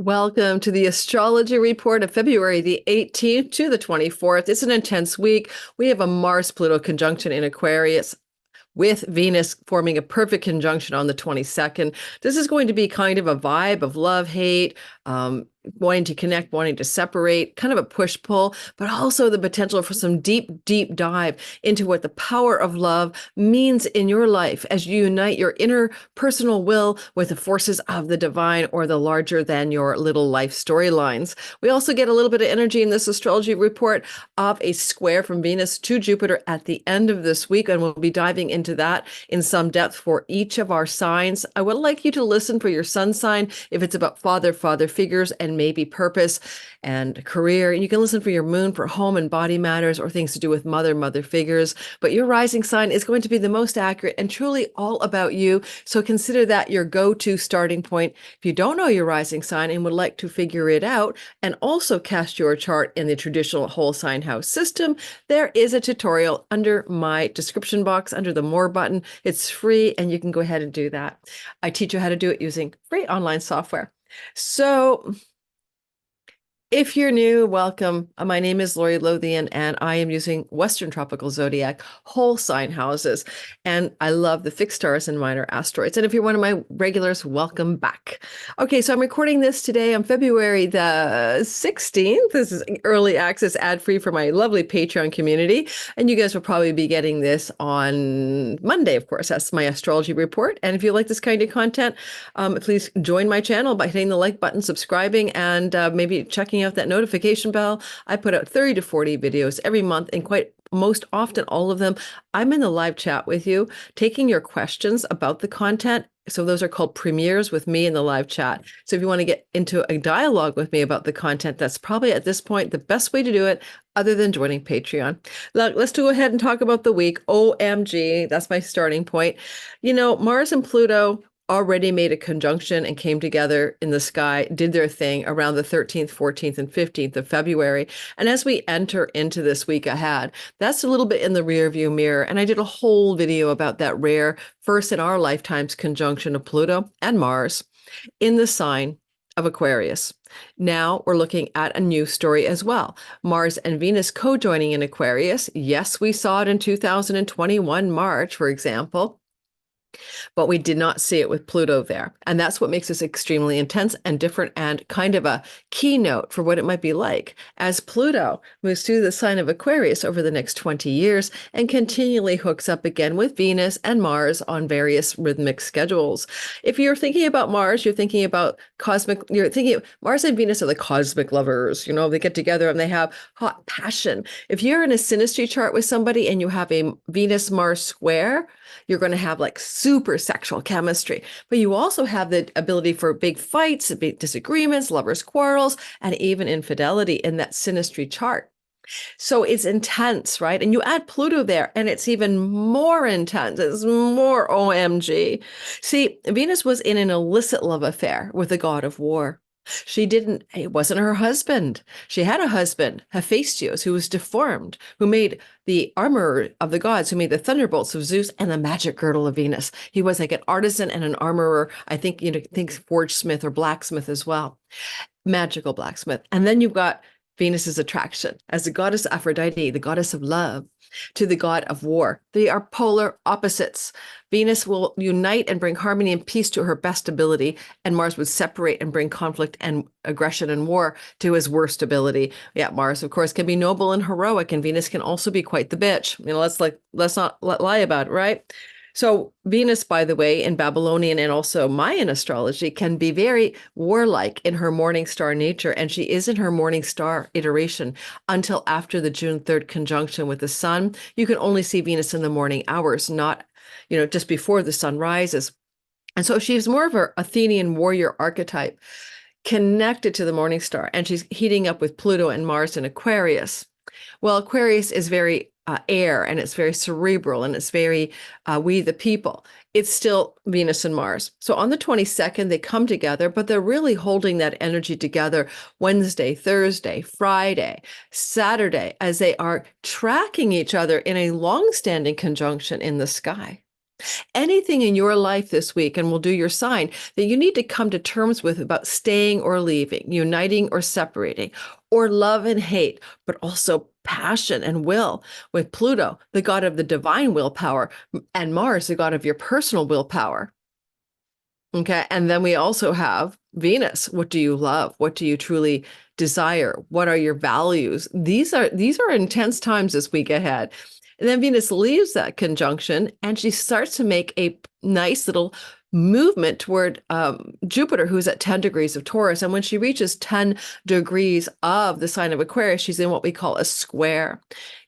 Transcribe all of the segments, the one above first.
Welcome to the astrology report of February the 18th to the 24th. It's an intense week. We have a Mars Pluto conjunction in Aquarius, with Venus forming a perfect conjunction on the 22nd. This is going to be kind of a vibe of love, hate, wanting to connect, wanting to separate, kind of a push-pull, but also the potential for some deep, deep dive into what the power of love means in your life as you unite your inner personal will with the forces of the divine or the larger than your little life storylines. We also get a little bit of energy in this astrology report of a square from Venus to Jupiter at the end of this week, and we'll be diving into that in some depth for each of our signs. I would like you to listen for your sun sign if it's about father figures and maybe purpose and career. And you can listen for your moon for home and body matters or things to do with mother figures. But your rising sign is going to be the most accurate and truly all about you. So consider that your go-to starting point. If you don't know your rising sign and would like to figure it out and also cast your chart in the traditional whole sign house system, there is a tutorial under my description box under the More button. It's free and you can go ahead and do that. I teach you how to do it using free online software. So if you're new, welcome. My name is Lori Lothian, and I am using Western Tropical Zodiac whole sign houses. And I love the fixed stars and minor asteroids. And if you're one of my regulars, welcome back. Okay, so I'm recording this today on February the 16th. This is early access ad-free for my lovely Patreon community. And you guys will probably be getting this on Monday, of course. That's my astrology report. And if you like this kind of content, please join my channel by hitting the like button, subscribing, and maybe checking out that notification bell. I put out 30 to 40 videos every month, and quite most often all of them I'm in the live chat with you, taking your questions about the content. So those are called premieres with me in the live chat. So if you want to get into a dialogue with me about the content, that's probably at this point the best way to do it other than joining Patreon. Look, let's go ahead and talk about the week. OMG, that's my starting point. You know, Mars and Pluto already made a conjunction and came together in the sky, did their thing around the 13th, 14th, and 15th of February. And as we enter into this week ahead, that's a little bit in the rear view mirror. And I did a whole video about that rare first in our lifetimes conjunction of Pluto and Mars in the sign of Aquarius. Now we're looking at a new story as well. Mars and Venus co-joining in Aquarius. Yes, we saw it in 2021 March, for example. But we did not see it with Pluto there. And that's what makes this extremely intense and different and kind of a keynote for what it might be like as Pluto moves through the sign of Aquarius over the next 20 years and continually hooks up again with Venus and Mars on various rhythmic schedules. If you're thinking about Mars, you're thinking about you're thinking Mars and Venus are the cosmic lovers. You know, they get together and they have hot passion. If you're in a synastry chart with somebody and you have a Venus-Mars square, you're going to have like super sexual chemistry, but you also have the ability for big fights, big disagreements, lovers' quarrels, and even infidelity in that synastry chart. So it's intense, right? And you add Pluto there, and it's even more intense. It's more OMG. See, Venus was in an illicit love affair with the god of war. It wasn't her husband. She had a husband, Hephaestus, who was deformed, who made the armor of the gods, who made the thunderbolts of Zeus and the magic girdle of Venus. He was like an artisan and an armorer. I think, think forge smith or blacksmith as well. Magical blacksmith. And then you've got Venus's attraction as the goddess Aphrodite, the goddess of love, to the god of war. They are polar opposites. Venus will unite and bring harmony and peace to her best ability, and Mars would separate and bring conflict and aggression and war to his worst ability. Yeah, Mars, of course, can be noble and heroic, and Venus can also be quite the bitch. You know, let's not lie about it, right? So Venus, by the way, in Babylonian and also Mayan astrology can be very warlike in her morning star nature, and she is in her morning star iteration until after the June 3rd conjunction with the sun. You can only see Venus in the morning hours, not, just before the sun rises. And so she's more of an Athenian warrior archetype connected to the morning star, and she's heating up with Pluto and Mars in Aquarius. Well, Aquarius is very air, and it's very cerebral, and it's very we the people. It's still Venus and Mars. So on the 22nd, they come together, but they're really holding that energy together Wednesday, Thursday, Friday, Saturday, as they are tracking each other in a long-standing conjunction in the sky. Anything in your life this week, and we'll do your sign, that you need to come to terms with about staying or leaving, uniting or separating, or love and hate, but also passion and will, with Pluto, the god of the divine willpower, and Mars, the god of your personal willpower. Okay. And then we also have Venus. What do you love? What do you truly desire? What are your values? These are intense times this week ahead. And then Venus leaves that conjunction and she starts to make a nice little movement toward Jupiter, who's at 10 degrees of Taurus. And when she reaches 10 degrees of the sign of Aquarius, she's in what we call a square.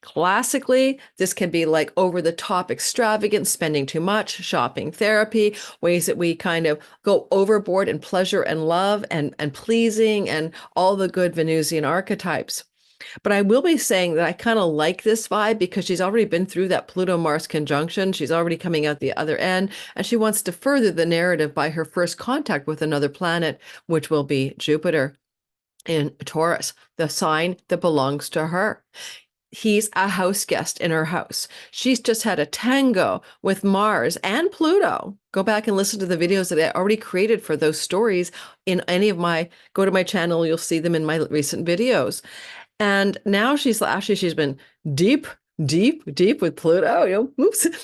Classically, this can be like over the top extravagant, spending too much, shopping therapy, ways that we kind of go overboard in pleasure and love and pleasing and all the good Venusian archetypes. But I will be saying that I kind of like this vibe because she's already been through that Pluto-Mars conjunction. She's already coming out the other end, and she wants to further the narrative by her first contact with another planet, which will be Jupiter in Taurus, the sign that belongs to her. He's a house guest in her house. She's just had a tango with Mars and Pluto. Go back and listen to the videos that I already created for those stories in go to my channel, you'll see them in my recent videos. And now she's been deep with Pluto,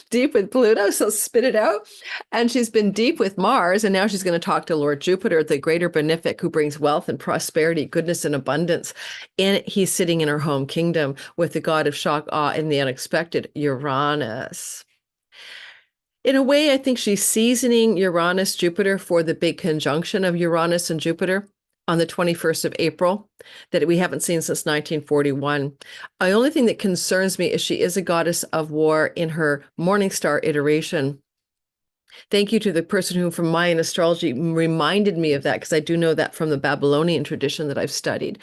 deep with Pluto, so spit it out. And she's been deep with Mars, and now she's going to talk to Lord Jupiter, the greater benefic who brings wealth and prosperity, goodness and abundance. And he's sitting in her home kingdom with the god of shock, awe, and the unexpected, Uranus. In a way, I think she's seasoning Uranus, Jupiter for the big conjunction of Uranus and Jupiter on the 21st of April that we haven't seen since 1941. The only thing that concerns me is she is a goddess of war in her morning star iteration. Thank you to the person who from Mayan astrology reminded me of that, because I do know that from the Babylonian tradition that I've studied.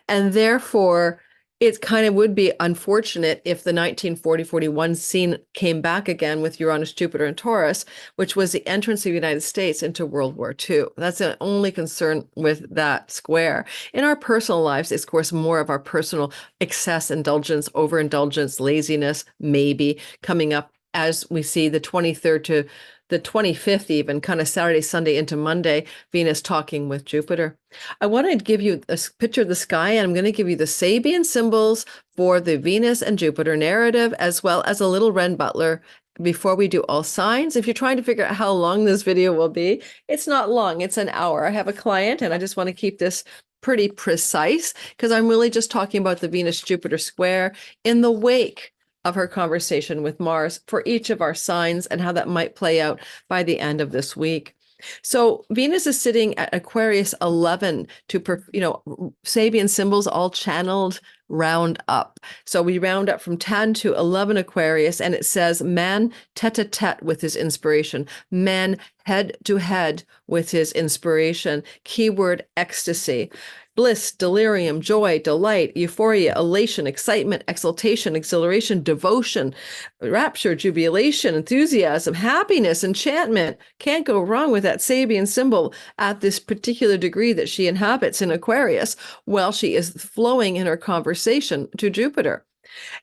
And therefore, it kind of would be unfortunate if the 1940-41 scene came back again with Uranus, Jupiter, and Taurus, which was the entrance of the United States into World War II. That's the only concern with that square. In our personal lives, it's, of course, more of our personal excess, indulgence, overindulgence, laziness, maybe coming up as we see the 23rd to the 25th, even kind of Saturday, Sunday into Monday, Venus talking with Jupiter. I want to give you a picture of the sky, and I'm going to give you the Sabian symbols for the Venus and Jupiter narrative, as well as a little Renn Butler before we do all signs. If you're trying to figure out how long this video will be, it's not long, it's an hour. I have a client, and I just want to keep this pretty precise because I'm really just talking about the Venus-Jupiter square in the wake of her conversation with Mars for each of our signs and how that might play out by the end of this week. So Venus is sitting at Aquarius 11 to, Sabian symbols all channeled round up. So we round up from 10 to 11 Aquarius, and it says man tete-a-tete with his inspiration, man head to head with his inspiration, keyword ecstasy. Bliss, delirium, joy, delight, euphoria, elation, excitement, exultation, exhilaration, devotion, rapture, jubilation, enthusiasm, happiness, enchantment. Can't go wrong with that Sabian symbol at this particular degree that she inhabits in Aquarius while she is flowing in her conversation to Jupiter.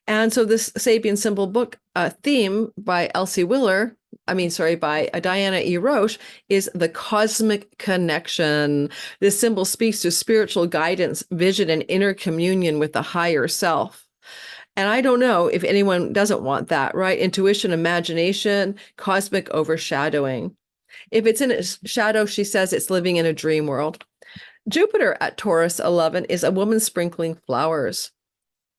And so this Sabian symbol book theme by by Diana E. Roche is the cosmic connection. This symbol speaks to spiritual guidance, vision, and inner communion with the higher self. And I don't know if anyone doesn't want that, right? Intuition, imagination, cosmic overshadowing. If it's in its shadow, she says it's living in a dream world. Jupiter at Taurus 11 is a woman sprinkling flowers.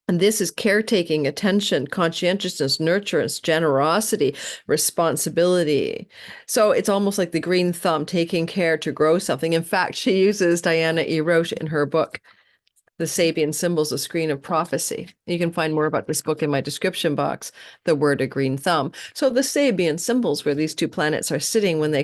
And this is caretaking, attention, conscientiousness, nurturance, generosity, responsibility. So it's almost like the green thumb, taking care to grow something. In fact, she uses Diana E. Roche in her book, The Sabian Symbols, A Screen of Prophecy. You can find more about this book in my description box, the word a green thumb. So the Sabian symbols, where these two planets are sitting when they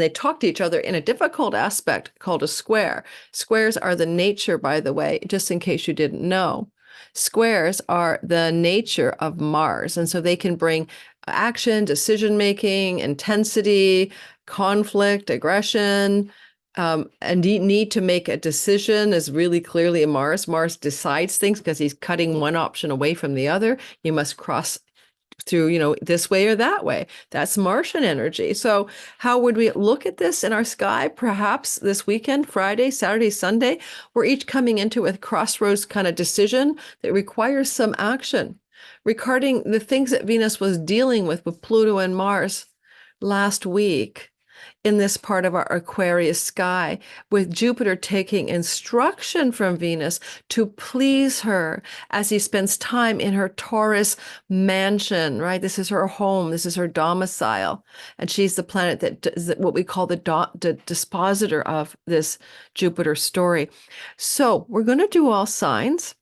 talk to each other in a difficult aspect called a square. Squares are the nature, by the way, just in case you didn't know. Squares are the nature of Mars, and so they can bring action, decision-making, intensity, conflict, aggression, and need to make a decision is really clearly a Mars. Mars decides things because he's cutting one option away from the other. You must cross through, this way or that way. That's Martian energy. So how would we look at this in our sky? Perhaps this weekend, Friday, Saturday, Sunday, we're each coming into a crossroads kind of decision that requires some action regarding the things that Venus was dealing with Pluto and Mars last week in this part of our Aquarius sky, with Jupiter taking instruction from Venus to please her as he spends time in her Taurus mansion, right? This is her home, this is her domicile. And she's the planet that is what we call the dispositor of this Jupiter story. So we're going to do all signs.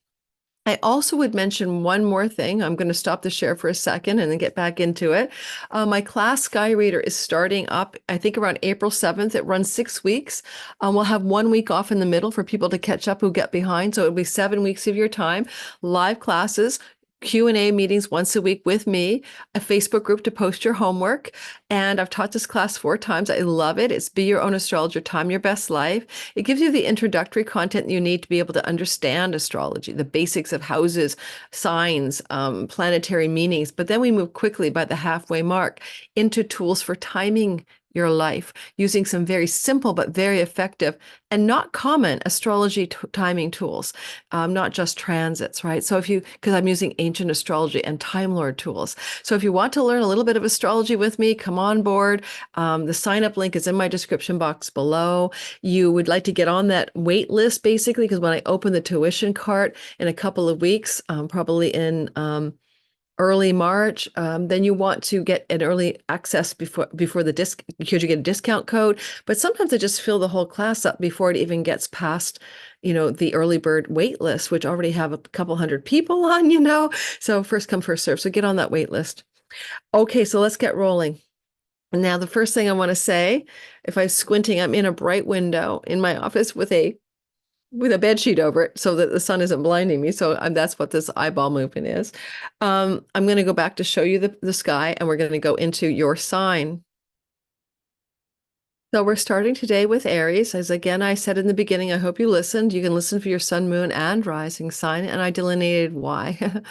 I also would mention one more thing. I'm going to stop the share for a second and then get back into it. My class Sky Reader is starting up, I think around April 7th. It runs 6 weeks. We'll have 1 week off in the middle for people to catch up who get behind. So it'll be 7 weeks of your time, live classes, Q&A meetings once a week with me, a Facebook group to post your homework. And I've taught this class 4 times. I love it. It's Be Your Own Astrologer, Time Your Best Life. It gives you the introductory content you need to be able to understand astrology, the basics of houses, signs, planetary meanings. But then we move quickly by the halfway mark into tools for timing your life using some very simple but very effective and not common astrology timing tools, not just transits, right? So because I'm using ancient astrology and Time Lord tools. So if you want to learn a little bit of astrology with me, come on board. The sign up link is in my description box below. You would like to get on that wait list basically, because when I open the tuition cart in a couple of weeks, probably in early March, then you want to get an early access before the because you get a discount code. But sometimes I just fill the whole class up before it even gets past, the early bird wait list, which already have a couple hundred people on, So first come, first serve. So get on that wait list. Okay, so let's get rolling. Now, the first thing I want to say, if I'm squinting, I'm in a bright window in my office with a bed sheet over it so that the sun isn't blinding me. So that's what this eyeball movement is. I'm going to go back to show you the sky, and we're going to go into your sign. So we're starting today with Aries. As again, I said in the beginning, I hope you listened. You can listen for your sun, moon, and rising sign, and I delineated why.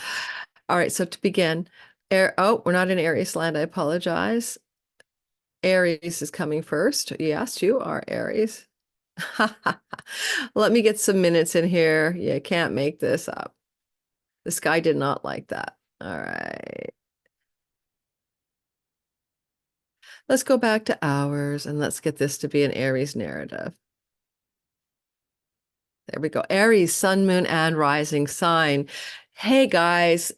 All right, so to begin, we're not in Aries land. I apologize. Aries is coming first. Yes, you are Aries. Let me get some minutes in here. You can't make this up. This guy did not like that. All right. Let's go back to ours and let's get this to be an Aries narrative. There we go. Aries, sun, moon, and rising sign. Hey guys,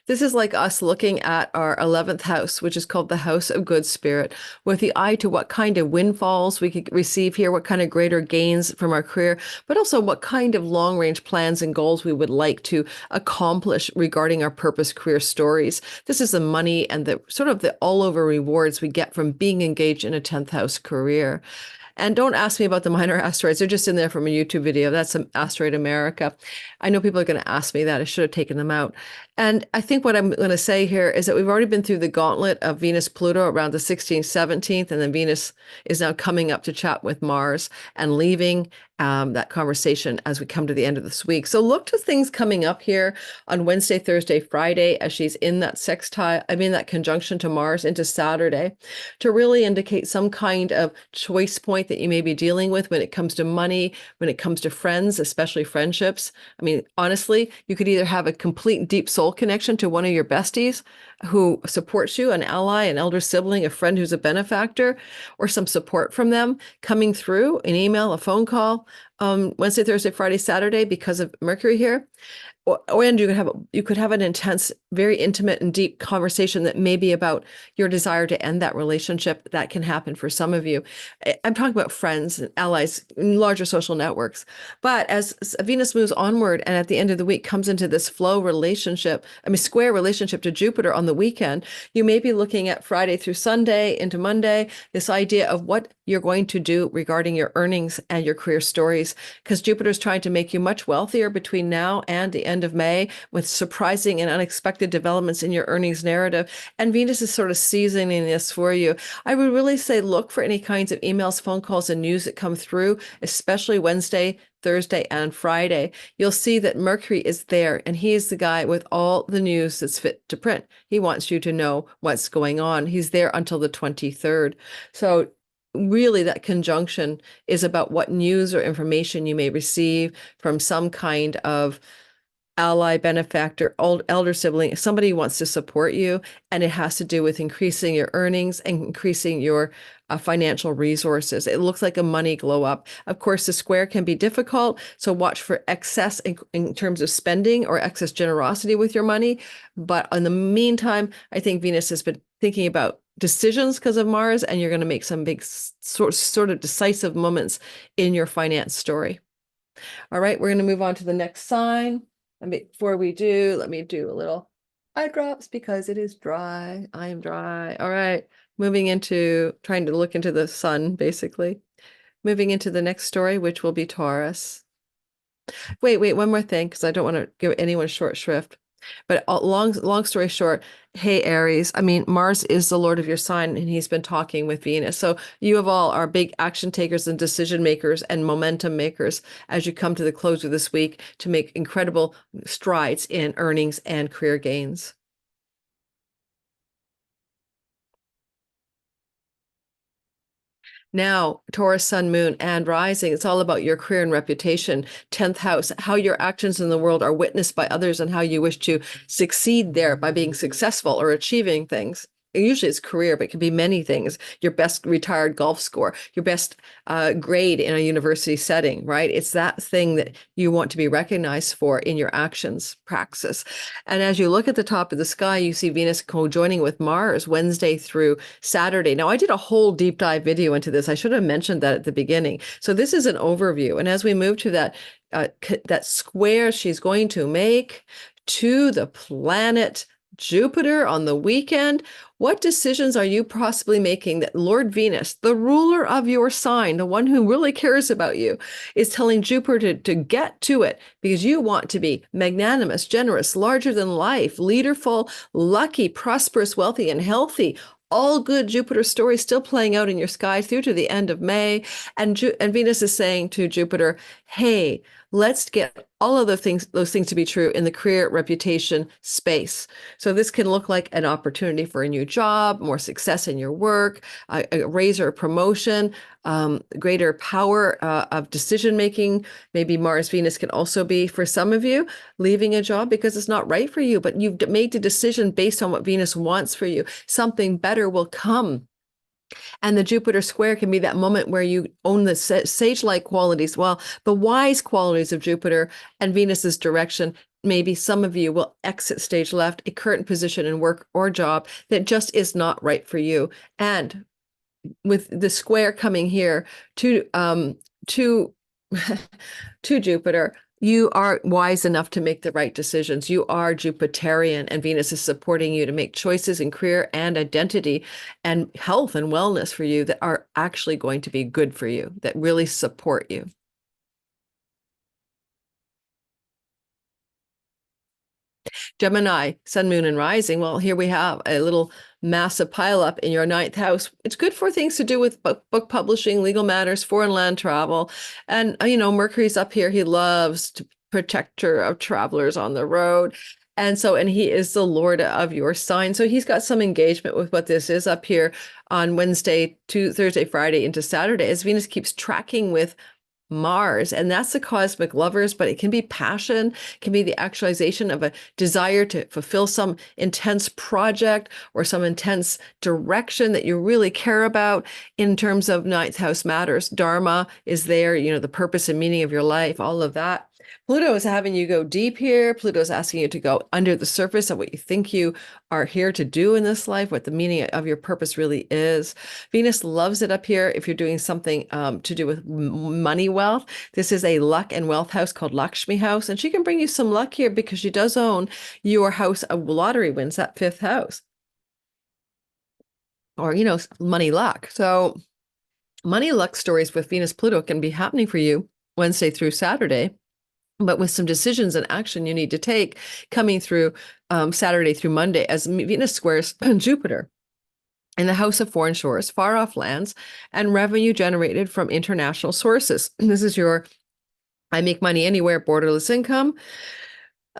this is like us looking at our 11th house, which is called the house of good spirit, with the eye to what kind of windfalls we could receive here, what kind of greater gains from our career, but also what kind of long range plans and goals we would like to accomplish regarding our purpose career stories. This is the money and the sort of the all over rewards we get from being engaged in a 10th house career. And don't ask me about the minor asteroids. They're just in there from a YouTube video. That's some Asteroid America. I know people are going to ask me that. I should have taken them out. And I think what I'm going to say here is that we've already been through the gauntlet of Venus Pluto around the 16th, 17th, and then Venus is now coming up to chat with Mars and leaving that conversation as we come to the end of this week. So look to things coming up here on Wednesday, Thursday, Friday, as she's in that that conjunction to Mars into Saturday, to really indicate some kind of choice point that you may be dealing with when it comes to money, when it comes to friends, especially friendships. I mean, honestly, you could either have a complete deep soul connection to one of your besties who supports you, an ally, an elder sibling, a friend who's a benefactor, or some support from them coming through, an email, a phone call, Wednesday, Thursday, Friday, Saturday, because of Mercury here. And you could have an intense, very intimate and deep conversation that may be about your desire to end that relationship. That can happen for some of you. I'm talking about friends and allies in larger social networks. But as Venus moves onward and at the end of the week comes into this square relationship to Jupiter on the weekend, you may be looking at Friday through Sunday into Monday, this idea of what you're going to do regarding your earnings and your career stories earnings, because Jupiter's trying to make you much wealthier between now and the end of May with surprising and unexpected developments in your earnings narrative. And Venus is sort of seasoning this for you. I would really say look for any kinds of emails, phone calls, and news that come through, especially Wednesday, Thursday, and Friday. You'll see that Mercury is there, and he is the guy with all the news that's fit to print. He wants you to know what's going on. He's there until the 23rd. So really that conjunction is about what news or information you may receive from some kind of ally, benefactor, elder sibling, somebody who wants to support you, and it has to do with increasing your earnings and increasing your financial resources. It looks like a money glow up. Of course, the square can be difficult, so watch for excess in terms of spending or excess generosity with your money. But in the meantime, I think Venus has been thinking about decisions because of Mars, and you're going to make some big sort of decisive moments in your finance story. All right, we're going to move on to the next sign. And before we do, let me do a little eye drops because it is dry. I am dry. All right, moving into trying to look into the sun, basically. Moving into the next story, which will be Taurus. Wait, one more thing, because I don't want to give anyone short shrift. But long story short, hey, Aries, I mean, Mars is the Lord of your sign, and he's been talking with Venus. So you of all are big action takers and decision makers and momentum makers as you come to the close of this week to make incredible strides in earnings and career gains. Now, Taurus, Sun, Moon, and Rising, it's all about your career and reputation. 10th house, how your actions in the world are witnessed by others and how you wish to succeed there by being successful or achieving things. Usually it's career, but it can be many things. Your best retired golf score, your best grade in a university setting, right? It's that thing that you want to be recognized for in your actions praxis. And as you look at the top of the sky, you see Venus co-joining with Mars Wednesday through Saturday. Now, I did a whole deep dive video into this. I should have mentioned that at the beginning. So this is an overview. And as we move to that square she's going to make to the planet Jupiter on the weekend, what decisions are you possibly making that Lord Venus, the ruler of your sign, the one who really cares about you, is telling Jupiter to get to it because you want to be magnanimous, generous, larger than life, leaderful, lucky, prosperous, wealthy, and healthy. All good Jupiter stories still playing out in your sky through to the end of May. And Venus is saying to Jupiter, hey, let's get all of those things to be true in the career reputation space. So this can look like an opportunity for a new job, more success in your work, a raise or a promotion, greater power of decision making. Maybe Mars Venus can also be, for some of you, leaving a job because it's not right for you, but you've made the decision based on what Venus wants for you. Something better will come. And the Jupiter square can be that moment where you own the sage-like qualities. Well, the wise qualities of Jupiter and Venus's direction. Maybe some of you will exit stage left, a current position in work or job that just is not right for you. And with the square coming here to to Jupiter, you are wise enough to make the right decisions. You are Jupiterian, and Venus is supporting you to make choices in career and identity and health and wellness for you that are actually going to be good for you, that really support you. Gemini, Sun, Moon, and Rising. Well, here we have a little massive pileup in your 9th house. It's good for things to do with book publishing, legal matters, foreign land travel. And, Mercury's up here. He loves to protector of travelers on the road. And he is the Lord of your sign. So he's got some engagement with what this is up here on Wednesday to Thursday, Friday into Saturday, as Venus keeps tracking with Mars, and that's the cosmic lovers, but it can be passion, can be the actualization of a desire to fulfill some intense project or some intense direction that you really care about in terms of 9th house matters. Dharma is there, the purpose and meaning of your life, all of that. Pluto is having you go deep here. Pluto is asking you to go under the surface of what you think you are here to do in this life, what the meaning of your purpose really is. Venus loves it up here if you're doing something to do with money wealth. This is a luck and wealth house called Lakshmi House, and she can bring you some luck here because she does own your house of lottery wins, that 5th house. Or, money luck. So money luck stories with Venus Pluto can be happening for you Wednesday through Saturday, but with some decisions and action you need to take coming through Saturday through Monday as Venus squares Jupiter in the house of foreign shores, far off lands, and revenue generated from international sources. This is your I make money anywhere, borderless income.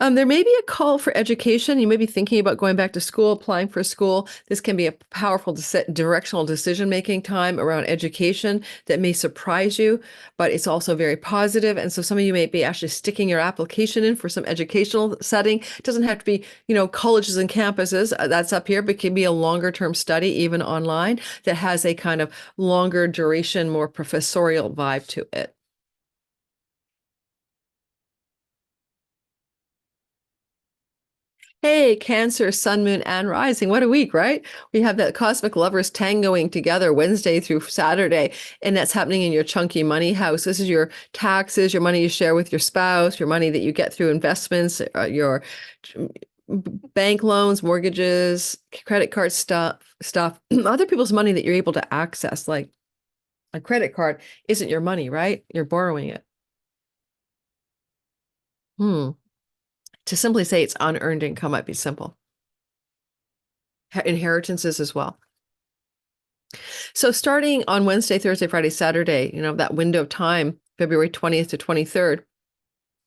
There may be a call for education. You may be thinking about going back to school, applying for school. This can be a powerful directional decision-making time around education that may surprise you, but it's also very positive. And so some of you may be actually sticking your application in for some educational setting. It doesn't have to be, colleges and campuses. That's up here, but it can be a longer-term study, even online, that has a kind of longer duration, more professorial vibe to it. Hey, Cancer, Sun, Moon, and Rising. What a week, right? We have that cosmic lovers tangoing together Wednesday through Saturday, and that's happening in your chunky money house. This is your taxes, your money you share with your spouse, your money that you get through investments, your bank loans, mortgages, credit card stuff, other people's money that you're able to access. Like a credit card isn't your money, right? You're borrowing it. To simply say it's unearned income might be simple. Inheritances as well. So starting on Wednesday, Thursday, Friday, Saturday, that window of time, February 20th to 23rd,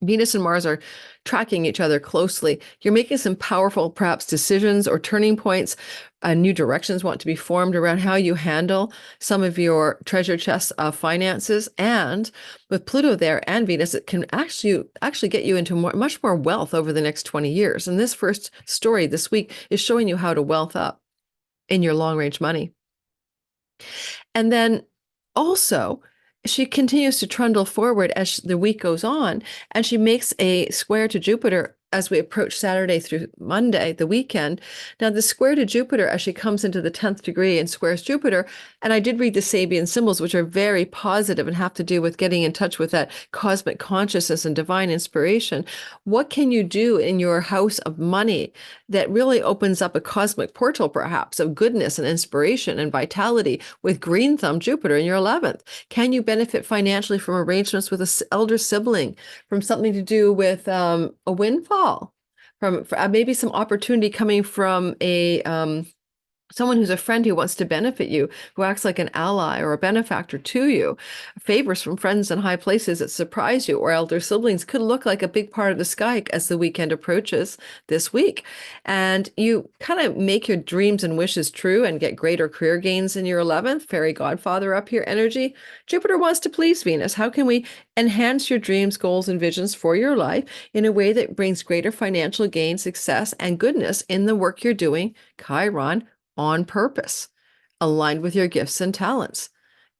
Venus and Mars are tracking each other closely. You're making some powerful, perhaps, decisions or turning points. New directions want to be formed around how you handle some of your treasure chests of finances. And with Pluto there and Venus, it can actually get you into much more wealth over the next 20 years. And this first story this week is showing you how to wealth up in your long-range money. And then also, she continues to trundle forward as the week goes on, and she makes a square to Jupiter as we approach Saturday through Monday, the weekend. Now, the square to Jupiter, as she comes into the 10th degree and squares Jupiter, and I did read the Sabian symbols, which are very positive and have to do with getting in touch with that cosmic consciousness and divine inspiration. What can you do in your house of money that really opens up a cosmic portal, perhaps, of goodness and inspiration and vitality with green thumb Jupiter in your 11th? Can you benefit financially from arrangements with an elder sibling, from something to do with a windfall? From maybe some opportunity coming from someone who's a friend who wants to benefit you, who acts like an ally or a benefactor to you, favors from friends in high places that surprise you, or elder siblings could look like a big part of the sky as the weekend approaches this week. And you kind of make your dreams and wishes true and get greater career gains in your 11th, fairy godfather up here energy. Jupiter wants to please Venus. How can we enhance your dreams, goals, and visions for your life in a way that brings greater financial gain, success, and goodness in the work you're doing? Chiron, on purpose, aligned with your gifts and talents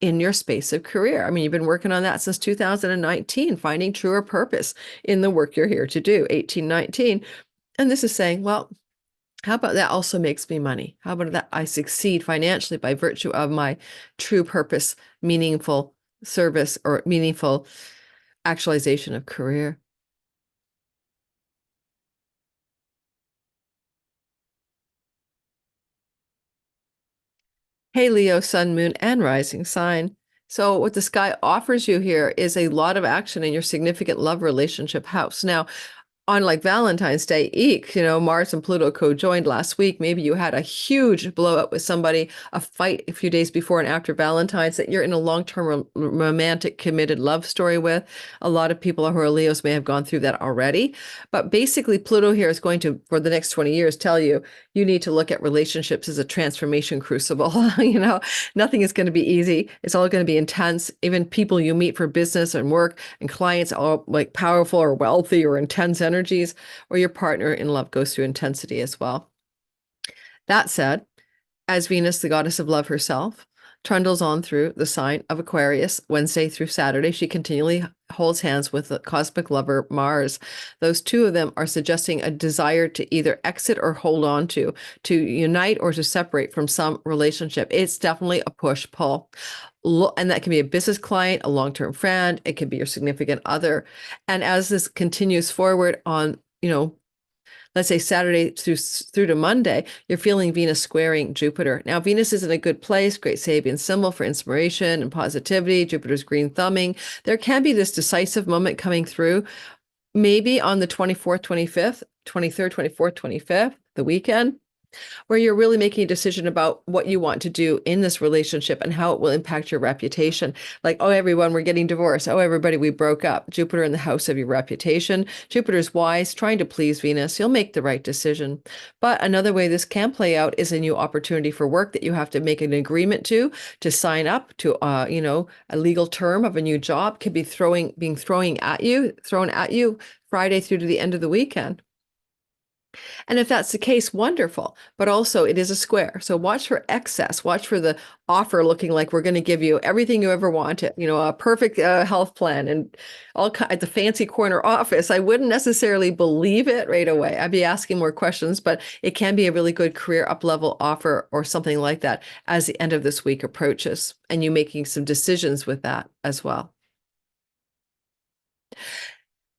in your space of career. I mean, you've been working on that since 2019, finding truer purpose in the work you're here to do, 1819. And this is saying, well, how about that also makes me money? How about that I succeed financially by virtue of my true purpose, meaningful service, or meaningful actualization of career? Hey, Leo, sun, moon, and rising sign. So what the sky offers you here is a lot of action in your significant love relationship house. Now, on like Valentine's Day, eek, Mars and Pluto co-joined last week. Maybe you had a huge blowout with somebody, a fight a few days before and after Valentine's that you're in a long-term romantic committed love story with. A lot of people who are Leos may have gone through that already. But basically, Pluto here is going to, for the next 20 years, tell you need to look at relationships as a transformation crucible. Nothing is going to be easy. It's all going to be intense. Even people you meet for business and work and clients, all like powerful or wealthy or intense energies, or your partner in love goes through intensity as well. That said, as Venus, the goddess of love herself, trundles on through the sign of Aquarius Wednesday through Saturday, she continually holds hands with the cosmic lover Mars. Those two of them are suggesting a desire to either exit or hold on to unite or to separate from some relationship. It's definitely a push-pull. And that can be a business client, a long-term friend, it could be your significant other. And as this continues forward on, let's say Saturday through to Monday, you're feeling Venus squaring Jupiter. Now, Venus is in a good place, great Sabian symbol for inspiration and positivity. Jupiter's green thumbing. There can be this decisive moment coming through, maybe on the 24th, 25th, 23rd, 24th, 25th, the weekend, where you're really making a decision about what you want to do in this relationship and how it will impact your reputation. Like, oh, everyone, we're getting divorced. Oh, everybody, we broke up. Jupiter in the house of your reputation. Jupiter's wise, trying to please Venus. You'll make the right decision. But another way this can play out is a new opportunity for work that you have to make an agreement to sign up to, a legal term of a new job could be thrown at you Friday through to the end of the weekend. And if that's the case, wonderful. But also it is a square. So watch for excess, watch for the offer looking like we're going to give you everything you ever wanted, a perfect health plan and at the fancy corner office. I wouldn't necessarily believe it right away. I'd be asking more questions, but it can be a really good career up-level offer or something like that as the end of this week approaches, and you making some decisions with that as well.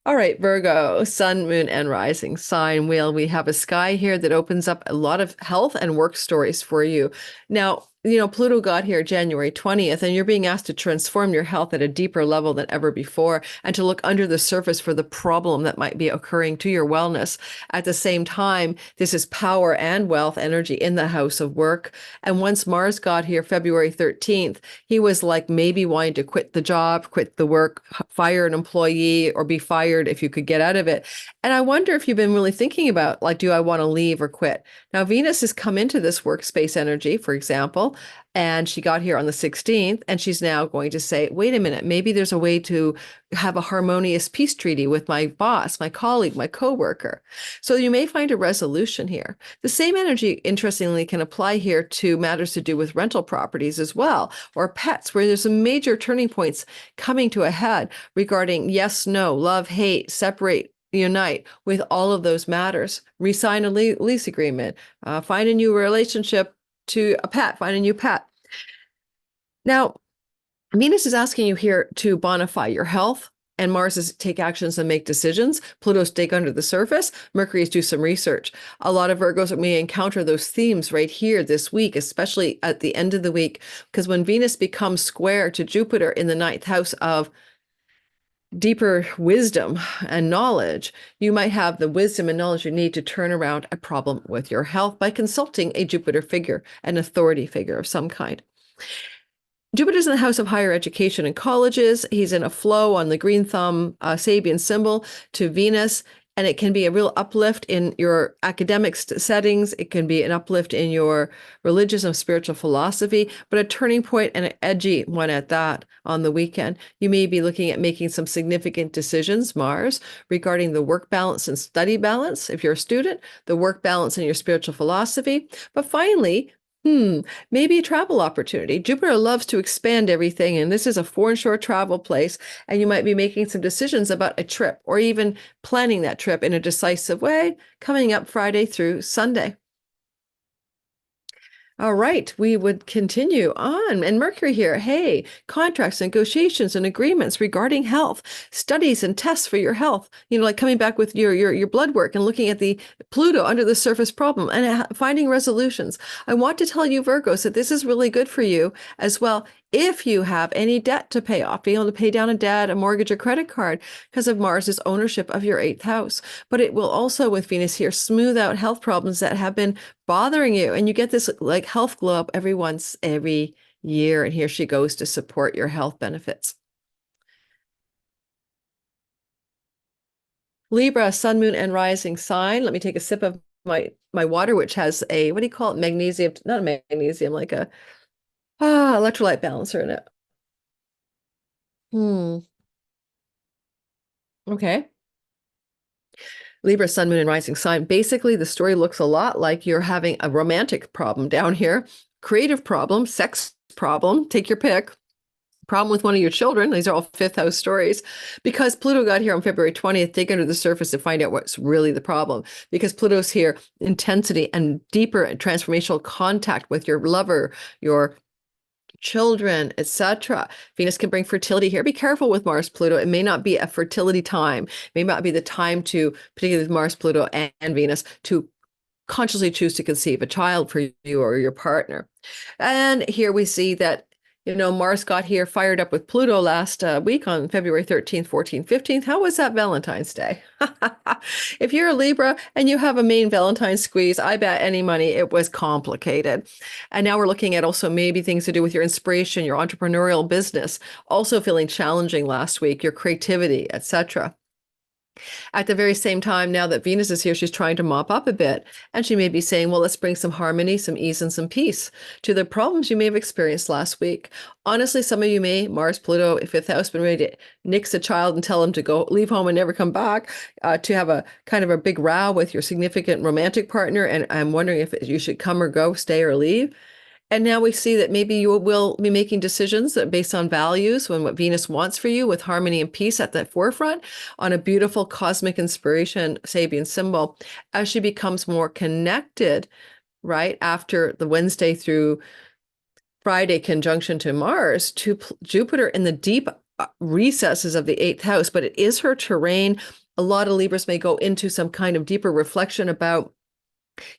All right, Virgo, sun, moon, and rising sign wheel. We have a sky here that opens up a lot of health and work stories for you. Now, Pluto got here January 20th, and you're being asked to transform your health at a deeper level than ever before and to look under the surface for the problem that might be occurring to your wellness. At the same time, this is power and wealth energy in the house of work. And once Mars got here February 13th, he was like maybe wanting to quit the job, quit the work, fire an employee, or be fired if you could get out of it. And I wonder if you've been really thinking about, like, do I want to leave or quit? Now, Venus has come into this workspace energy, for example, and she got here on the 16th, and she's now going to say, wait a minute, maybe there's a way to have a harmonious peace treaty with my boss, my colleague, my coworker. So you may find a resolution here. The same energy, interestingly, can apply here to matters to do with rental properties as well, or pets, where there's some major turning points coming to a head regarding yes, no, love, hate, separate, unite with all of those matters. Resign a lease agreement, find a new relationship to a pet, find a new pet. Now, Venus is asking you here to bonify your health, and Mars is take actions and make decisions. Pluto's dig under the surface. Mercury is do some research. A lot of Virgos may encounter those themes right here this week, especially at the end of the week, because when Venus becomes square to Jupiter in the 9th house of deeper wisdom and knowledge, you might have the wisdom and knowledge you need to turn around a problem with your health by consulting a Jupiter figure, an authority figure of some kind. Jupiter's in the house of higher education and colleges. He's in a flow on the green thumb Sabian symbol to Venus, and it can be a real uplift in your academic settings. It can be an uplift in your religious and spiritual philosophy, but a turning point and an edgy one at that on the weekend. You may be looking at making some significant decisions, Mars, regarding the work balance and study balance, if you're a student, the work balance and your spiritual philosophy. But finally, maybe a travel opportunity. Jupiter loves to expand everything, and this is a foreign shore travel place, and you might be making some decisions about a trip or even planning that trip in a decisive way coming up Friday through Sunday. All right, we would continue on. And Mercury here, hey, contracts, negotiations, and agreements regarding health, studies and tests for your health, like coming back with your blood work and looking at the Pluto under the surface problem and finding resolutions. I want to tell you, Virgos, that this is really good for you as well. If you have any debt to pay off, being able to pay down a debt, a mortgage, or credit card, because of Mars's ownership of your 8th house. But it will also, with Venus here, smooth out health problems that have been bothering you. And you get this like health glow up every year. And here she goes to support your health benefits. Libra, sun, moon, and rising sign. Let me take a sip of my water, which has a, what do you call it? Magnesium, not a magnesium, like a electrolyte balancer in it. Okay. Libra, sun, moon, and rising sign. Basically, the story looks a lot like you're having a romantic problem down here, creative problem, sex problem, take your pick, problem with one of your children. These are all 5th house stories. Because Pluto got here on February 20th, dig under the surface to find out what's really the problem. Because Pluto's here, intensity and deeper and transformational contact with your lover, your children, etc. Venus can bring fertility here. Be careful with Mars Pluto. It may not be a fertility time. It may not be the time to, particularly with Mars Pluto and Venus, to consciously choose to conceive a child for you or your partner. And here we see that, Mars got here fired up with Pluto last week on February 13th, 14th, 15th. How was that Valentine's Day? If you're a Libra and you have a main Valentine's squeeze, I bet any money it was complicated. And now we're looking at also maybe things to do with your inspiration, your entrepreneurial business, also feeling challenging last week, your creativity, etc. At the very same time, now that Venus is here, she's trying to mop up a bit. And she may be saying, well, let's bring some harmony, some ease, and some peace to the problems you may have experienced last week. Honestly, some of you may, Mars, Pluto, fifth house, been ready to nix a child and tell him to go leave home and never come back, to have a kind of a big row with your significant romantic partner. And I'm wondering if you should come or go, stay or leave. And now we see that maybe you will be making decisions that based on values and what Venus wants for you, with harmony and peace at the forefront, on a beautiful cosmic inspiration Sabian symbol, as she becomes more connected, right, after the Wednesday through Friday conjunction to Mars, to Jupiter in the deep recesses of the 8th house. But it is her terrain. A lot of Libras may go into some kind of deeper reflection about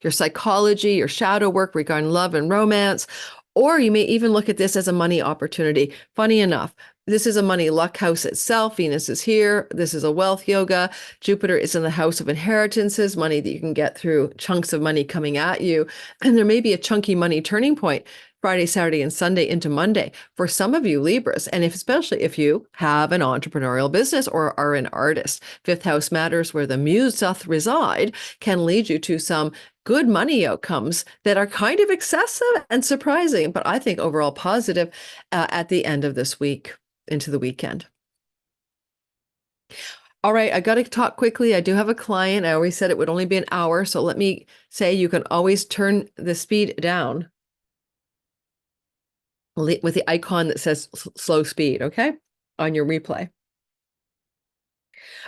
your psychology, your shadow work regarding love and romance, or you may even look at this as a money opportunity. Funny enough, this is a money luck house itself. Venus is here. This is a wealth yoga. Jupiter is in the house of inheritances, money that you can get through chunks of money coming at you. And there may be a chunky money turning point Friday, Saturday, and Sunday into Monday for some of you Libras, and especially if you have an entrepreneurial business or are an artist. Fifth house matters, where the muse doth reside, can lead you to some good money outcomes that are kind of excessive and surprising, but I think overall positive at the end of this week into the weekend. All right, I got to talk quickly. I do have a client. I always said it would only be an hour, so let me say you can always turn the speed down with the icon that says slow speed, okay, on your replay.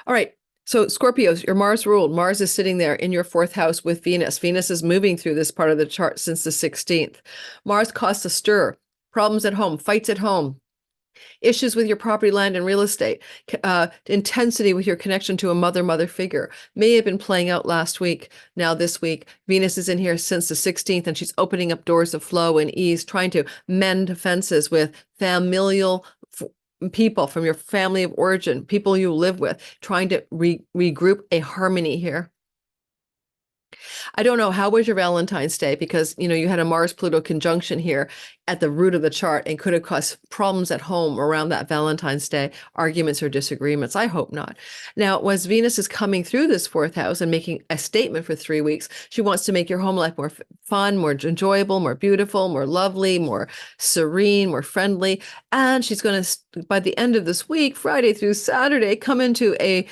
All right, so Scorpios, your Mars ruled. Mars is sitting there in your 4th house with Venus. Venus is moving through this part of the chart since the 16th. Mars caused a stir, problems at home, fights at home, issues with your property, land, and real estate, intensity with your connection to a mother figure may have been playing out last week. Now this week, Venus is in here since the 16th, and she's opening up doors of flow and ease, trying to mend fences with familial people from your family of origin, people you live with, trying to regroup a harmony here. I don't know, how was your Valentine's Day? Because, you had a Mars-Pluto conjunction here at the root of the chart and could have caused problems at home around that Valentine's Day, arguments or disagreements. I hope not. Now, as Venus is coming through this 4th house and making a statement for 3 weeks, she wants to make your home life more fun, more enjoyable, more beautiful, more lovely, more serene, more friendly. And she's going to, by the end of this week, Friday through Saturday, come into a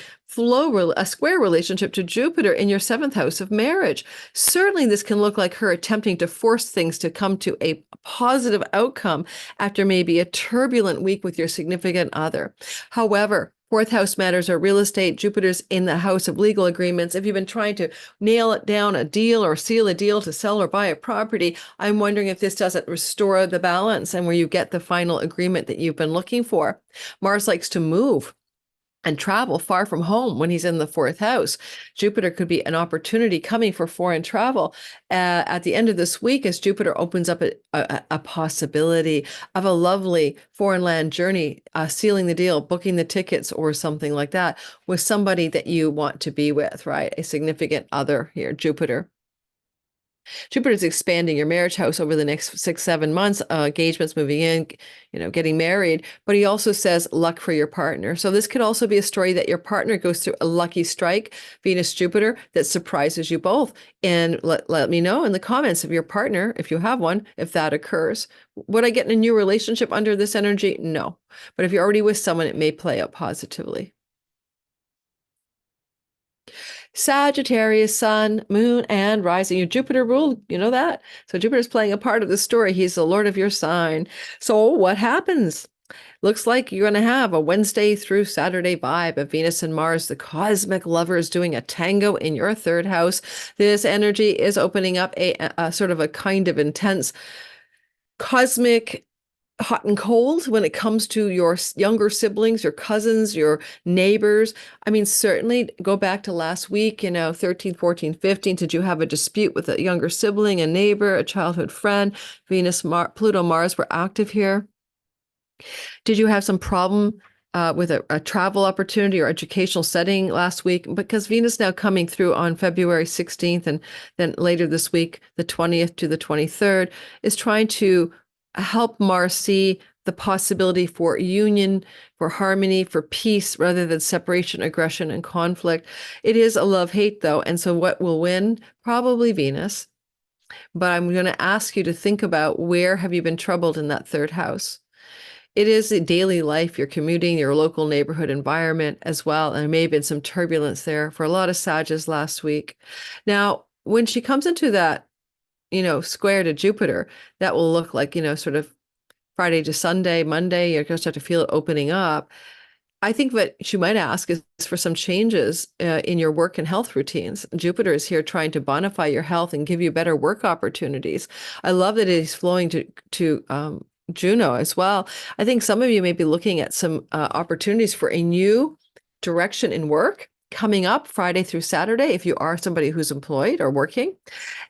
square relationship to Jupiter in your 7th house of marriage. Certainly this can look like her attempting to force things to come to a positive outcome after maybe a turbulent week with your significant other. However, 4th house matters are real estate. Jupiter's in the house of legal agreements. If you've been trying to nail it down a deal or seal a deal to sell or buy a property, I'm wondering if this doesn't restore the balance and where you get the final agreement that you've been looking for. Mars likes to move and travel far from home when he's in the 4th house. Jupiter could be an opportunity coming for foreign travel at the end of this week, as Jupiter opens up a possibility of a lovely foreign land journey, sealing the deal, booking the tickets or something like that with somebody that you want to be with, right? A significant other here, Jupiter. Jupiter is expanding your marriage house over the next 6-7 months, engagements, moving in, getting married. But he also says luck for your partner. So this could also be a story that your partner goes through a lucky strike, Venus, Jupiter, that surprises you both. And let me know in the comments of your partner, if you have one, if that occurs. Would I get in a new relationship under this energy? No. But if you're already with someone, it may play out positively. Sagittarius, sun, moon, and rising. Your Jupiter ruled, you know that? So Jupiter's playing a part of the story. He's the lord of your sign. So what happens? Looks like you're going to have a Wednesday through Saturday vibe of Venus and Mars, the cosmic lovers doing a tango in your 3rd house. This energy is opening up a sort of a kind of intense cosmic hot and cold when it comes to your younger siblings, your cousins, your neighbors. I mean, certainly go back to last week, 13, 14, 15. Did you have a dispute with a younger sibling, a neighbor, a childhood friend? Venus, Pluto, Mars were active here. Did you have some problem with a travel opportunity or educational setting last week? Because Venus now coming through on February 16th and then later this week, the 20th to the 23rd, is trying to help Mars see the possibility for union, for harmony, for peace, rather than separation, aggression, and conflict. It is a love-hate, though. And so what will win? Probably Venus. But I'm going to ask you to think about, where have you been troubled in that third house? It is a daily life. You're commuting, your local neighborhood environment as well. And there may have been some turbulence there for a lot of Sagittarius last week. Now, when she comes into that, square to Jupiter, that will look like, sort of Friday to Sunday, Monday, you're going to start to feel it opening up. I think what she might ask is for some changes in your work and health routines. Jupiter is here trying to bonify your health and give you better work opportunities. I love that it is flowing to Juno as well. I think some of you may be looking at some opportunities for a new direction in work coming up Friday through Saturday, if you are somebody who's employed or working.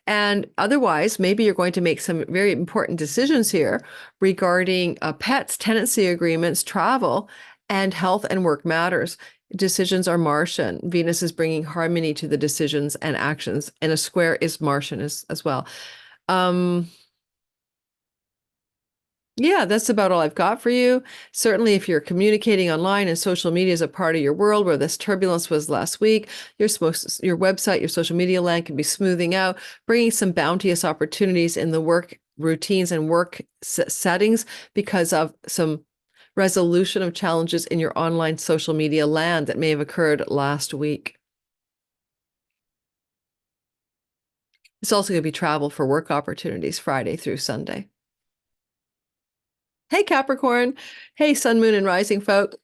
And otherwise, maybe you're going to make some very important decisions here regarding pets, tenancy agreements, travel, and health and work matters. Decisions are Martian. Venus is bringing harmony to the decisions and actions, and a square is Martian as well. Yeah, that's about all I've got for you. Certainly, if you're communicating online and social media is a part of your world where this turbulence was last week, your website, your social media land can be smoothing out, bringing some bounteous opportunities in the work routines and work settings because of some resolution of challenges in your online social media land that may have occurred last week. It's also going to be travel for work opportunities Friday through Sunday. Hey, Capricorn. Hey, Sun, Moon, and Rising folk.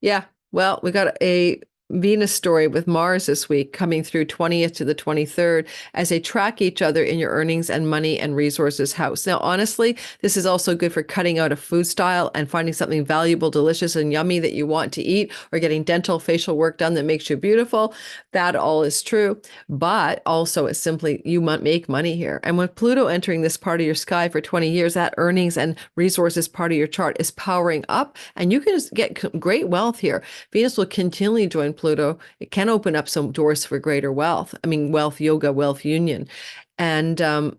Yeah, well, we got a Venus story with Mars this week coming through 20th to the 23rd as they track each other in your earnings and money and resources house. Now, honestly, this is also good for cutting out a food style and finding something valuable, delicious, and yummy that you want to eat, or getting dental facial work done that makes you beautiful. That all is true. But also, it's simply you might make money here. And with Pluto entering this part of your sky for 20 years, that earnings and resources part of your chart is powering up, and you can get great wealth here. Venus will continually join Pluto. It can open up some doors for greater wealth. I mean, wealth yoga, wealth union. And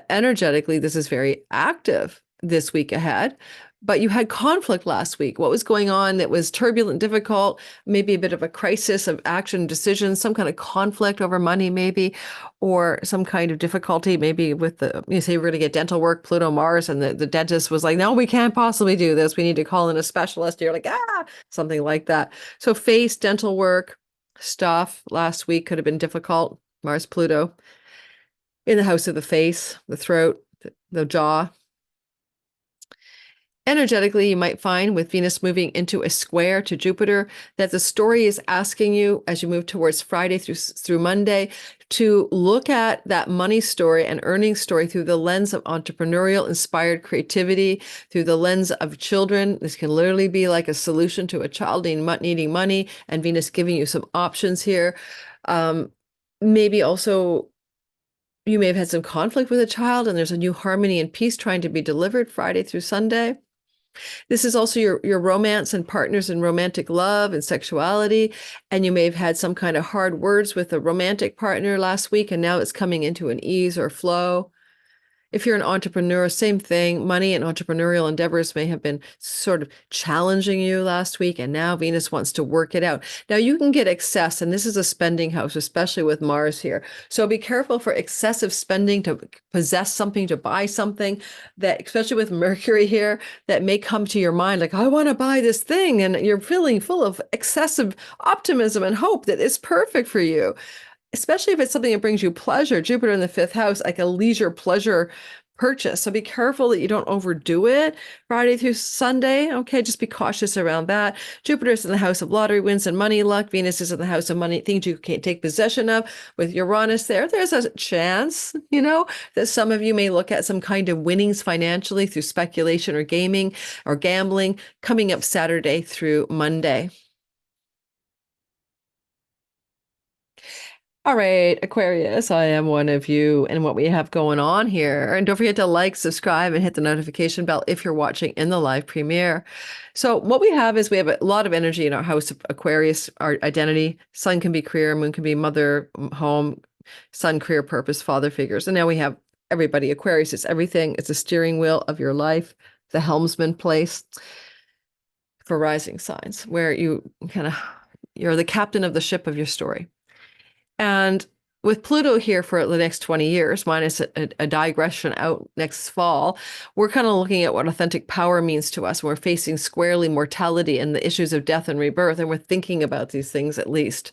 energetically, this is very active this week ahead. But you had conflict last week. What was going on that was turbulent, difficult, maybe a bit of a crisis of action, decision, some kind of conflict over money, maybe, or some kind of difficulty, maybe with say we're going to get dental work, Pluto, Mars, and the dentist was like, no, we can't possibly do this. We need to call in a specialist. You're like, something like that. So face, dental work stuff last week could have been difficult. Mars, Pluto in the house of the face, the throat, the jaw. Energetically, you might find with Venus moving into a square to Jupiter that the story is asking you as you move towards Friday through Monday to look at that money story and earnings story through the lens of entrepreneurial inspired creativity, through the lens of children. This can literally be like a solution to a child needing money, and Venus giving you some options here. Maybe also you may have had some conflict with a child and there's a new harmony and peace trying to be delivered Friday through Sunday. This is also your romance and partners in romantic love and sexuality. And you may have had some kind of hard words with a romantic partner last week, and now it's coming into an ease or flow. If you're an entrepreneur, same thing. Money and entrepreneurial endeavors may have been sort of challenging you last week, and now Venus wants to work it out. Now you can get excess, and this is a spending house, especially with Mars here. So be careful for excessive spending to possess something, to buy something that, especially with Mercury here, that may come to your mind like, I want to buy this thing. And you're feeling full of excessive optimism and hope that it's perfect for you. Especially if it's something that brings you pleasure. Jupiter in the fifth house, like a leisure pleasure purchase. So be careful that you don't overdo it Friday through Sunday. Okay, just be cautious around that. Jupiter is in the house of lottery wins and money luck. Venus is in the house of money, things you can't take possession of. With Uranus there, there's a chance, that some of you may look at some kind of winnings financially through speculation or gaming or gambling coming up Saturday through Monday. All right, Aquarius, I am one of you and what we have going on here. And don't forget to like, subscribe, and hit the notification bell if you're watching in the live premiere. So what we have is we have a lot of energy in our house of Aquarius, our identity. Sun can be career, moon can be mother, home, sun, career, purpose, father figures. And now we have everybody. Aquarius is everything. It's a steering wheel of your life, the helmsman place for rising signs, where you're the captain of the ship of your story. And with Pluto here for the next 20 years, minus a digression out next fall, we're kind of looking at what authentic power means to us. We're facing squarely mortality and the issues of death and rebirth, and we're thinking about these things at least.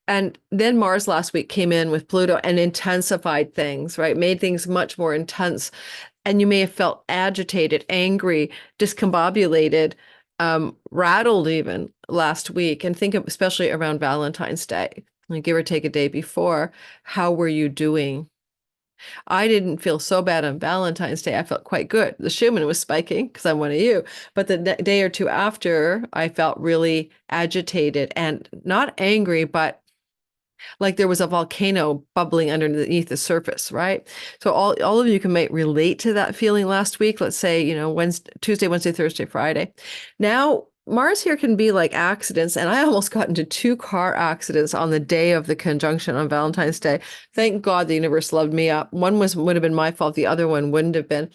And then Mars last week came in with Pluto and intensified things, right? Made things much more intense. And you may have felt agitated, angry, discombobulated, rattled even last week. And think of, especially around Valentine's Day, like give or take a day before, how were you doing? I didn't feel so bad on Valentine's Day. I felt quite good. The Schumann was spiking because I'm one of you. But the day or two after, I felt really agitated and not angry, but like there was a volcano bubbling underneath the surface, right? So all of you can relate to that feeling last week. Let's say, Tuesday, Wednesday, Thursday, Friday. Now, Mars here can be like accidents, and I almost got into 2 car accidents on the day of the conjunction on Valentine's Day. Thank God the universe loved me up. One would have been my fault, the other one wouldn't have been.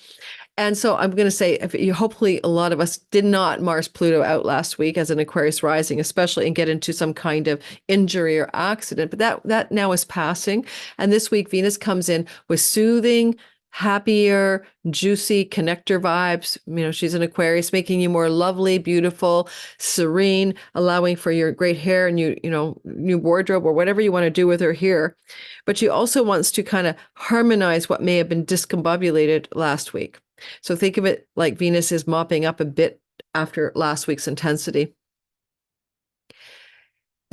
And so I'm going to say, hopefully a lot of us did not Mars Pluto out last week as an Aquarius rising, especially, and get into some kind of injury or accident. But that now is passing. And this week, Venus comes in with soothing, happier, juicy connector vibes. She's an Aquarius, making you more lovely, beautiful, serene, allowing for your great hair and new wardrobe or whatever you want to do with her here. But she also wants to kind of harmonize what may have been discombobulated last week. So think of it like Venus is mopping up a bit after last week's intensity.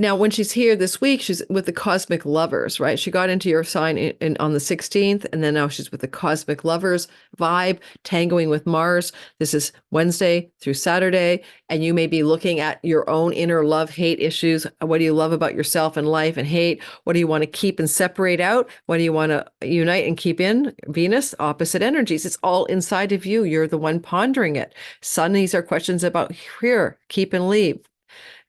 Now, when she's here this week, she's with the cosmic lovers, right? She got into your sign on the 16th, and then now she's with the cosmic lovers vibe, tangoing with Mars. This is Wednesday through Saturday, and you may be looking at your own inner love-hate issues. What do you love about yourself and life and hate? What do you want to keep and separate out? What do you want to unite and keep in? Venus, opposite energies. It's all inside of you. You're the one pondering it. Sun, these are questions about here, keep and leave.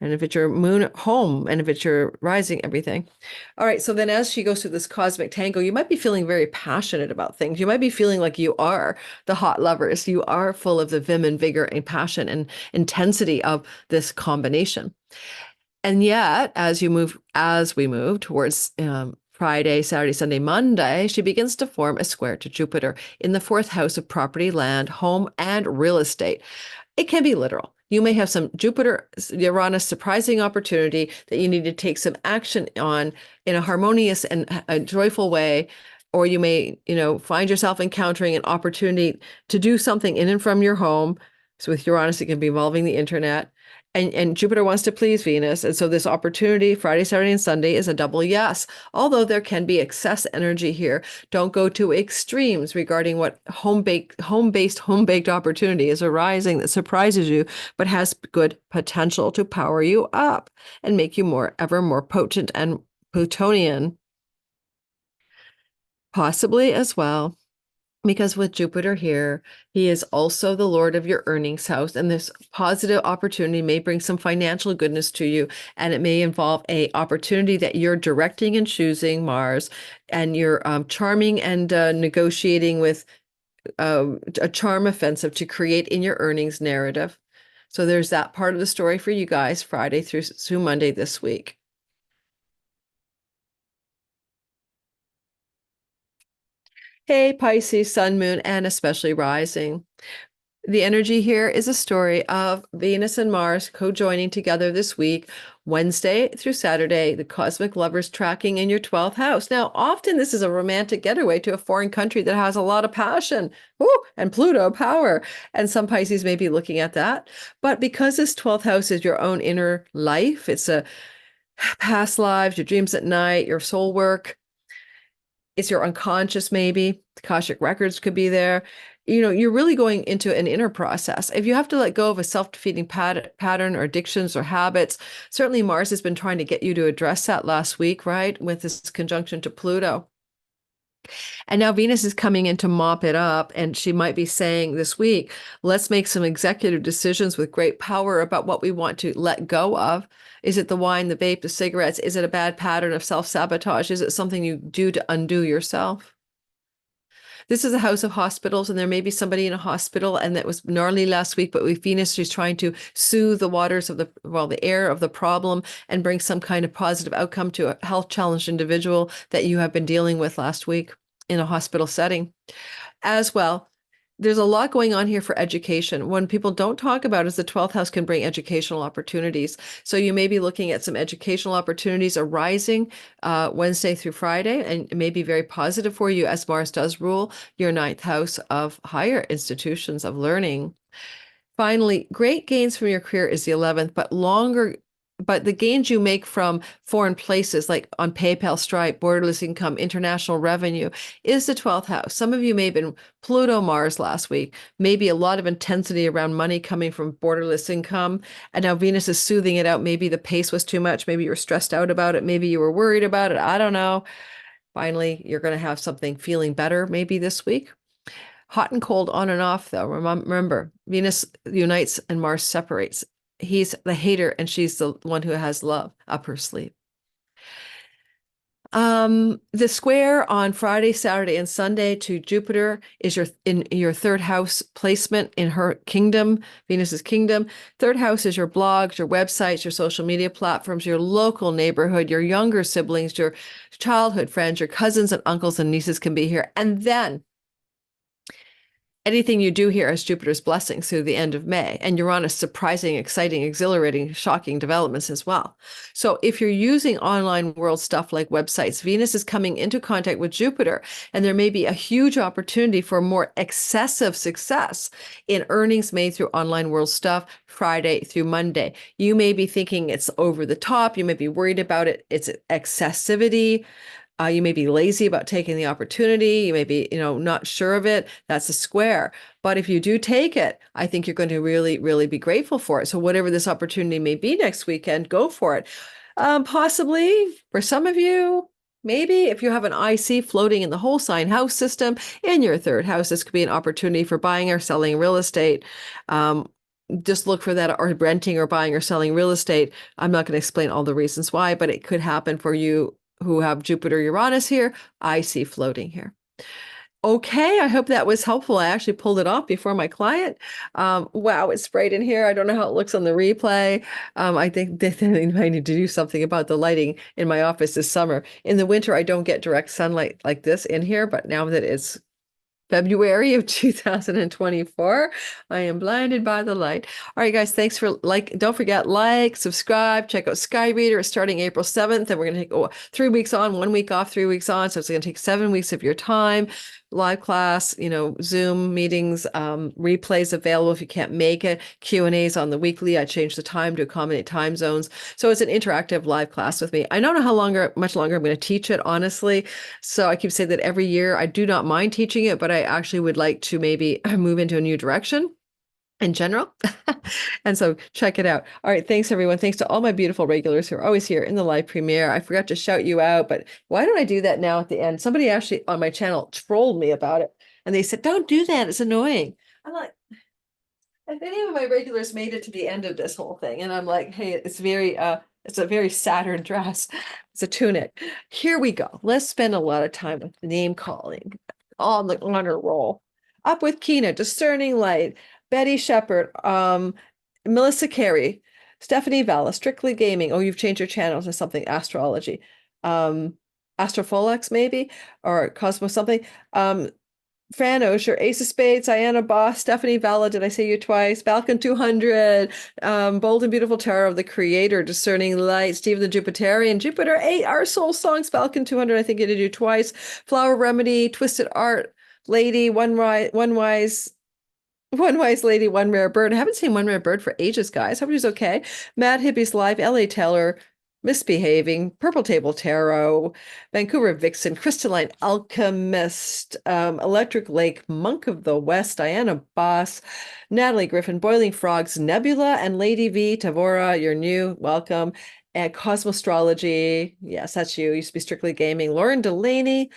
And if it's your moon, home, and if it's your rising, everything. All right. So then as she goes through this cosmic tango, you might be feeling very passionate about things. You might be feeling like you are the hot lovers. You are full of the vim and vigor and passion and intensity of this combination. And yet, as we move towards Friday, Saturday, Sunday, Monday, she begins to form a square to Jupiter in the 4th house of property, land, home, and real estate. It can be literal. You may have some Jupiter, Uranus surprising opportunity that you need to take some action on in a harmonious and a joyful way. Or you may, find yourself encountering an opportunity to do something in and from your home. So with Uranus, it can be involving the internet. And Jupiter wants to please Venus. And so this opportunity, Friday, Saturday, and Sunday, is a double yes. Although there can be excess energy here. Don't go to extremes regarding what home-based opportunity is arising that surprises you, but has good potential to power you up and make you ever more potent and Plutonian. Possibly as well. Because with Jupiter here, he is also the Lord of your earnings house. And this positive opportunity may bring some financial goodness to you. And it may involve a opportunity that you're directing and choosing, Mars, and you're charming and negotiating with a charm offensive to create in your earnings narrative. So there's that part of the story for you guys, Friday through Monday this week. Hey, Pisces, sun, moon, and especially rising. The energy here is a story of Venus and Mars co-joining together this week, Wednesday through Saturday, the cosmic lovers tracking in your 12th house. Now, often this is a romantic getaway to a foreign country that has a lot of passion. Ooh, and Pluto power. And some Pisces may be looking at that. But because this 12th house is your own inner life, it's a past lives, your dreams at night, your soul work, it's your unconscious, maybe. The Akashic records could be there. You're really going into an inner process. If you have to let go of a self-defeating pattern or addictions or habits, certainly Mars has been trying to get you to address that last week, right? With this conjunction to Pluto. And now Venus is coming in to mop it up, and she might be saying this week, let's make some executive decisions with great power about what we want to let go of. Is it the wine, the vape, the cigarettes? Is it a bad pattern of self-sabotage? Is it something you do to undo yourself? This is a house of hospitals, and there may be somebody in a hospital, and that was gnarly last week, but with Venus, she's trying to soothe the waters of the air of the problem and bring some kind of positive outcome to a health challenged individual that you have been dealing with last week in a hospital setting. As well, there's a lot going on here for education. When people don't talk about is the 12th house can bring educational opportunities. So you may be looking at some educational opportunities arising Wednesday through Friday, and it may be very positive for you as Mars does rule your 9th house of higher institutions of learning. Finally, great gains from your career is the 11th, but the gains you make from foreign places like on PayPal, Stripe, borderless income, international revenue is the 12th house. Some of you may have been Pluto Mars last week, maybe a lot of intensity around money coming from borderless income. And now Venus is soothing it out. Maybe the pace was too much. Maybe you were stressed out about it. Maybe you were worried about it. I don't know. Finally, you're going to have something feeling better maybe this week. Hot and cold on and off, though. Remember, Venus unites and Mars separates. He's the hater and she's the one who has love up her sleeve. The square on Friday, Saturday, and Sunday to Jupiter is in your third house placement in her kingdom, Venus's kingdom. Third house is your blogs, your websites, your social media platforms, your local neighborhood, your younger siblings, your childhood friends, your cousins and uncles and nieces can be here. And then anything you do here has Jupiter's blessings through the end of May, and Uranus surprising, exciting, exhilarating, shocking developments as well. So if you're using online world stuff like websites, Venus is coming into contact with Jupiter, and there may be a huge opportunity for more excessive success in earnings made through online world stuff Friday through Monday. You may be thinking it's over the top. You may be worried about it. It's excessivity. You may be lazy about taking the opportunity. You may be, not sure of it. That's a square. But if you do take it, I think you're going to really, really be grateful for it. So whatever this opportunity may be next weekend, go for it. Possibly for some of you, maybe if you have an IC floating in the whole sign house system in your third house, this could be an opportunity for buying or selling real estate. Just look for that, or renting or buying or selling real estate. I'm not going to explain all the reasons why, but it could happen for you who have Jupiter Uranus here. I see floating here. Okay, I hope that was helpful. I actually pulled it off before my client. Wow, it's bright in here. I don't know how it looks on the replay. I think they might need to do something about the lighting in my office this summer. In the winter, I don't get direct sunlight like this in here, but now that it's February of 2024. I am blinded by the light. All right, guys, thanks for don't forget, subscribe, check out Sky Reader. It's starting April 7th, and we're going to take 3 weeks on, 1 week off, 3 weeks on. So it's going to take 7 weeks of your time. Live class, Zoom meetings, replays available if you can't make it, Q&As on the weekly. I changed the time to accommodate time zones. So it's an interactive live class with me. I don't know much longer I'm going to teach it, honestly. So I keep saying that every year. I do not mind teaching it, but I actually would like to maybe move into a new direction in general. And so check it out. All right. Thanks, everyone. Thanks to all my beautiful regulars who are always here in the live premiere. I forgot to shout you out, but why don't I do that now at the end? Somebody actually on my channel trolled me about it, and they said, don't do that. It's annoying. I'm like, if any of my regulars made it to the end of this whole thing, and I'm like, hey, it's a very Saturn dress. It's a tunic. Here we go. Let's spend a lot of time with name calling on the honor roll. Up with Kina, Discerning Light, Betty Shepard, Melissa Carey, Stephanie Valla, Strictly Gaming. Oh, you've changed your channel to something, Astrology. Astrofolex maybe, or Cosmos something. Fran Osher, Ace of Spades, Diana Boss, Stephanie Valla, did I say you twice? Falcon 200, Bold and Beautiful Tarot of the Creator, Discerning Light, Stephen the Jupiterian, Jupiter 8, Our Soul Songs, Falcon 200, I think I did you twice, Flower Remedy, Twisted Art, Lady, One Wise Lady, One Rare Bird. I haven't seen One Rare Bird for ages, guys. Hope he's okay. Mad Hippies Live, L.A. Taylor, Misbehaving, Purple Table Tarot, Vancouver Vixen, Crystalline Alchemist, Electric Lake, Monk of the West, Diana Boss, Natalie Griffin, Boiling Frogs, Nebula, and Lady V, Tavora, you're new, welcome. And Cosmostrology, yes, that's you. Used to be Strictly Gaming. Lauren Delaney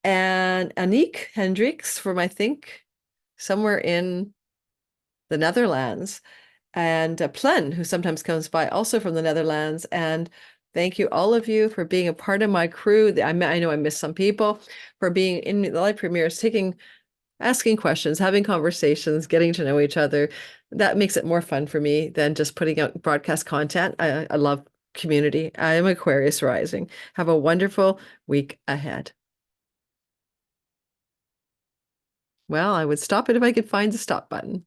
and Anique Hendricks from, I think, somewhere in the Netherlands, and Plen, who sometimes comes by also from the Netherlands. And thank you, all of you, for being a part of my crew. I know I missed some people, for being in the live premieres, asking questions, having conversations, getting to know each other. That makes it more fun for me than just putting out broadcast content. I love community. I am Aquarius rising. Have a wonderful week ahead. Well, I would stop it if I could find the stop button.